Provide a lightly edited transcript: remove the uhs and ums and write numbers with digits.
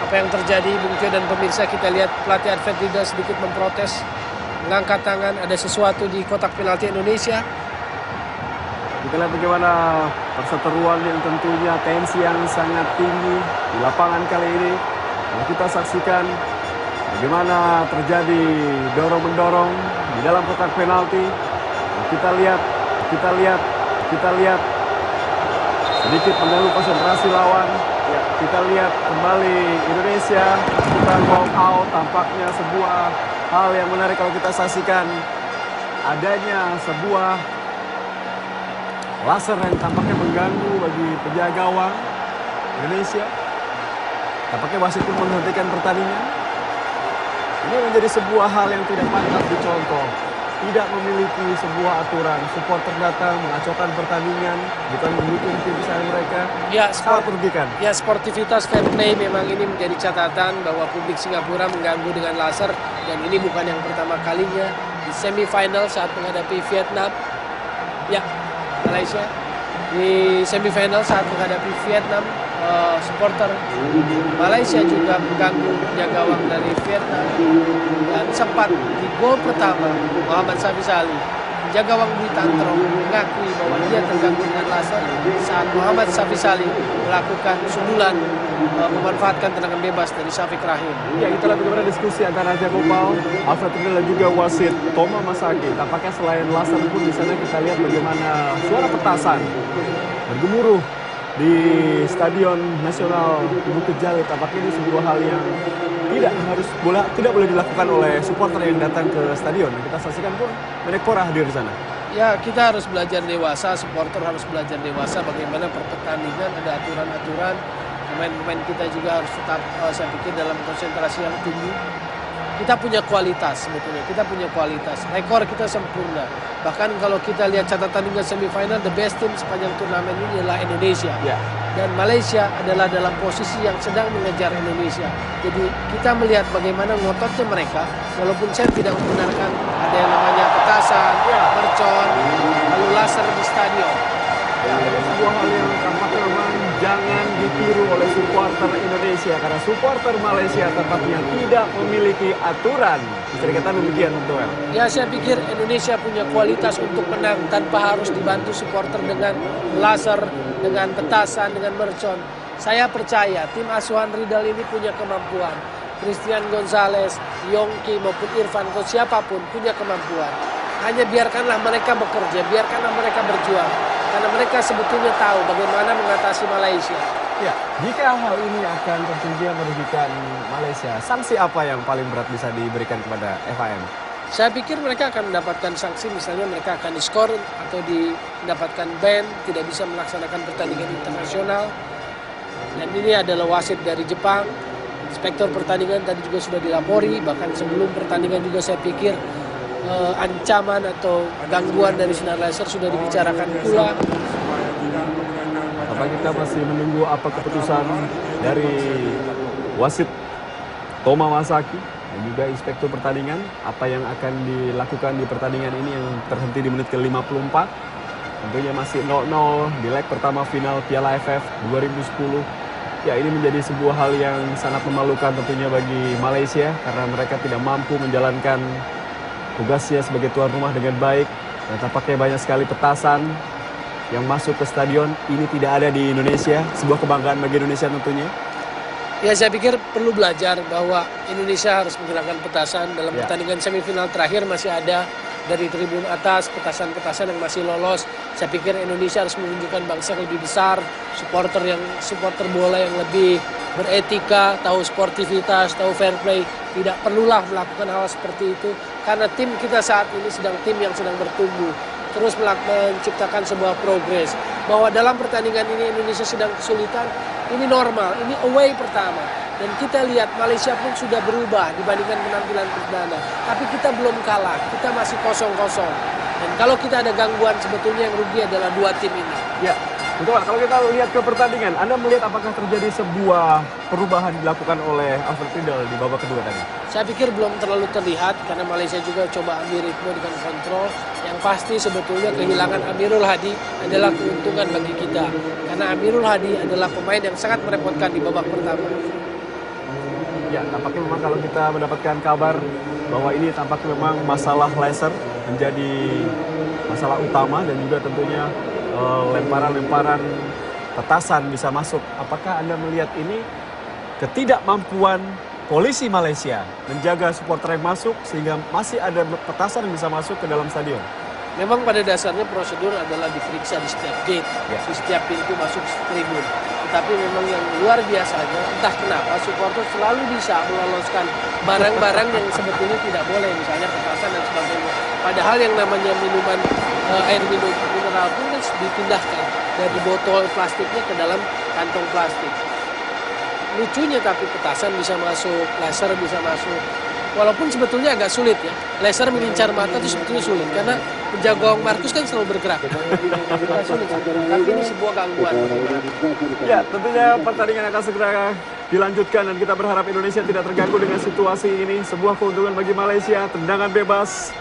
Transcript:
Apa yang terjadi, Bung Tio dan pemirsa, kita lihat pelatih Advent Riedel sedikit memprotes, mengangkat tangan, ada sesuatu di kotak penalti Indonesia. Kita lihat bagaimana perseteruan yang tentunya tensi yang sangat tinggi di lapangan kali ini. Dan kita saksikan bagaimana terjadi dorong-mendorong di dalam kotak penalti. Dan kita lihat sedikit mengganggu konsentrasi lawan. Ya, kita lihat kembali Indonesia kita ball out, tampaknya sebuah hal yang menarik kalau kita saksikan adanya sebuah laser yang tampaknya mengganggu bagi penjaga gawang Indonesia. Tampaknya wasit pun menghentikan pertandingan. Ini menjadi sebuah hal yang tidak pantas dicontoh. Tidak memiliki sebuah aturan. Supporter datang mengacaukan pertandingan, bukan mendukung tim besar mereka. Ya, merugikan. Ya, sportivitas fair play memang ini menjadi catatan bahwa publik Singapura mengganggu dengan laser, dan ini bukan yang pertama kalinya di semifinal saat menghadapi Vietnam. Ya, Malaysia di semifinal saat menghadapi Vietnam, supporter Malaysia juga mengganggu penjaga gawang dari Vietnam, dan sempat di gol pertama Muhammad Safis Ali, penjaga gawang Dwi Tantrong mengakui bahwa dia terganggu dengan laser saat Muhammad Safis Ali melakukan sundulan memanfaatkan tendangan bebas dari Syafiq Rahim. Ya, itulah bagaimana diskusi antara Raja Gopal, Alfred Riedel dan juga wasit Toma Masaki. Tampaknya selain laser pun di sana kita lihat bagaimana suara petasan bergemuruh di Stadion Nasional Bukit Jalil. Tampaknya ini sebuah hal yang tidak boleh dilakukan oleh supporter yang datang ke stadion. Kita saksikan pun Menpora hadir di sana. Ya, kita harus belajar dewasa, supporter harus belajar dewasa bagaimana pertandingan, ada aturan-aturan. Pemain-pemain kita juga harus tetap, saya pikir, dalam konsentrasi yang tinggi. Kita punya kualitas sebetulnya, kita punya kualitas. Rekor kita sempurna. Bahkan kalau kita lihat catatan hingga semifinal, the best team sepanjang turnamen ini adalah Indonesia. Yeah. Dan Malaysia adalah dalam posisi yang sedang mengejar Indonesia. Jadi kita melihat bagaimana ngototnya mereka, walaupun saya tidak membenarkan ada yang namanya petasan, mercon, lalu laser di stadion. Ya, ini sebuah hal yang tampaknya memang jangan ditiru oleh supporter Indonesia, karena supporter Malaysia tampaknya tidak memiliki aturan. Bisa dikatakan demikian, betul? Ya, saya pikir Indonesia punya kualitas untuk menang tanpa harus dibantu supporter dengan laser, dengan petasan, dengan mercon. Saya percaya tim asuhan Riedel ini punya kemampuan. Christian Gonzalez, Yongki maupun Irfan, atau siapapun punya kemampuan. Hanya biarkanlah mereka bekerja, biarkanlah mereka berjuang. Karena mereka sebetulnya tahu bagaimana mengatasi Malaysia. Ya, jika hal ini akan tentunya merugikan Malaysia, sanksi apa yang paling berat bisa diberikan kepada FAM? Saya pikir mereka akan mendapatkan sanksi, misalnya mereka akan diskor atau mendapatkan ban, tidak bisa melaksanakan pertandingan internasional. Dan ini adalah wasit dari Jepang. Inspektur pertandingan tadi juga sudah dilapori, bahkan sebelum pertandingan juga saya pikir ancaman atau gangguan dari sinar laser sudah dibicarakan pula. Apa kita masih menunggu apa keputusan dari wasit Toma Masaki dan juga inspektur pertandingan, apa yang akan dilakukan di pertandingan ini yang terhenti di menit ke-54. Tentunya masih 0-0 di leg pertama final Piala AFF 2010. Ya, ini menjadi sebuah hal yang sangat memalukan tentunya bagi Malaysia, karena mereka tidak mampu menjalankan tugasnya sebagai tuan rumah dengan baik. Dan tampaknya banyak sekali petasan yang masuk ke stadion. Ini tidak ada di Indonesia, sebuah kebanggaan bagi Indonesia tentunya. Ya, saya pikir perlu belajar bahwa Indonesia harus menghilangkan petasan. Dalam pertandingan semifinal terakhir masih ada dari tribun atas petasan-petasan yang masih lolos. Saya pikir Indonesia harus menunjukkan bangsa yang lebih besar, supporter bola yang lebih beretika, tahu sportivitas, tahu fair play. Tidak perlulah melakukan hal seperti itu, karena tim kita saat ini tim yang sedang bertumbuh, terus menciptakan sebuah progres. Bahwa dalam pertandingan ini Indonesia sedang kesulitan, ini normal, ini away pertama. Dan kita lihat Malaysia pun sudah berubah dibandingkan penampilan perdana. Tapi kita belum kalah, kita masih 0-0. Dan kalau kita ada gangguan, sebetulnya yang rugi adalah dua tim ini. Ya, betul. Kalau kita lihat ke pertandingan, Anda melihat apakah terjadi sebuah perubahan dilakukan oleh Alfred Riedel di babak kedua tadi? Saya pikir belum terlalu terlihat, karena Malaysia juga coba ambil ritme dengan kontrol. Yang pasti sebetulnya kehilangan Amirul Hadi adalah keuntungan bagi kita. Karena Amirul Hadi adalah pemain yang sangat merepotkan di babak pertama. Ya, tampaknya memang kalau kita mendapatkan kabar bahwa ini tampaknya memang masalah laser menjadi masalah utama dan juga tentunya lemparan-lemparan petasan bisa masuk. Apakah Anda melihat ini ketidakmampuan polisi Malaysia menjaga supporter yang masuk sehingga masih ada petasan yang bisa masuk ke dalam stadion? Memang pada dasarnya prosedur adalah diperiksa di setiap gate, di setiap pintu masuk tribun. Tetapi memang yang luar biasanya, entah kenapa supporter selalu bisa meloloskan barang-barang yang sebetulnya tidak boleh, misalnya petasan dan sebagainya. Padahal yang namanya minuman air minum mineral pun kan dipindahkan dari botol plastiknya ke dalam kantong plastik. Lucunya tapi petasan bisa masuk, laser bisa masuk. Walaupun sebetulnya agak sulit ya. Laser mengincar mata itu sebetulnya sulit karena penjaga Markus kan selalu bergerak. Agak sulit. Tapi ini sebuah gangguan. Ya, tentunya pertandingan akan segera dilanjutkan dan kita berharap Indonesia tidak terganggu dengan situasi ini. Sebuah keuntungan bagi Malaysia, tendangan bebas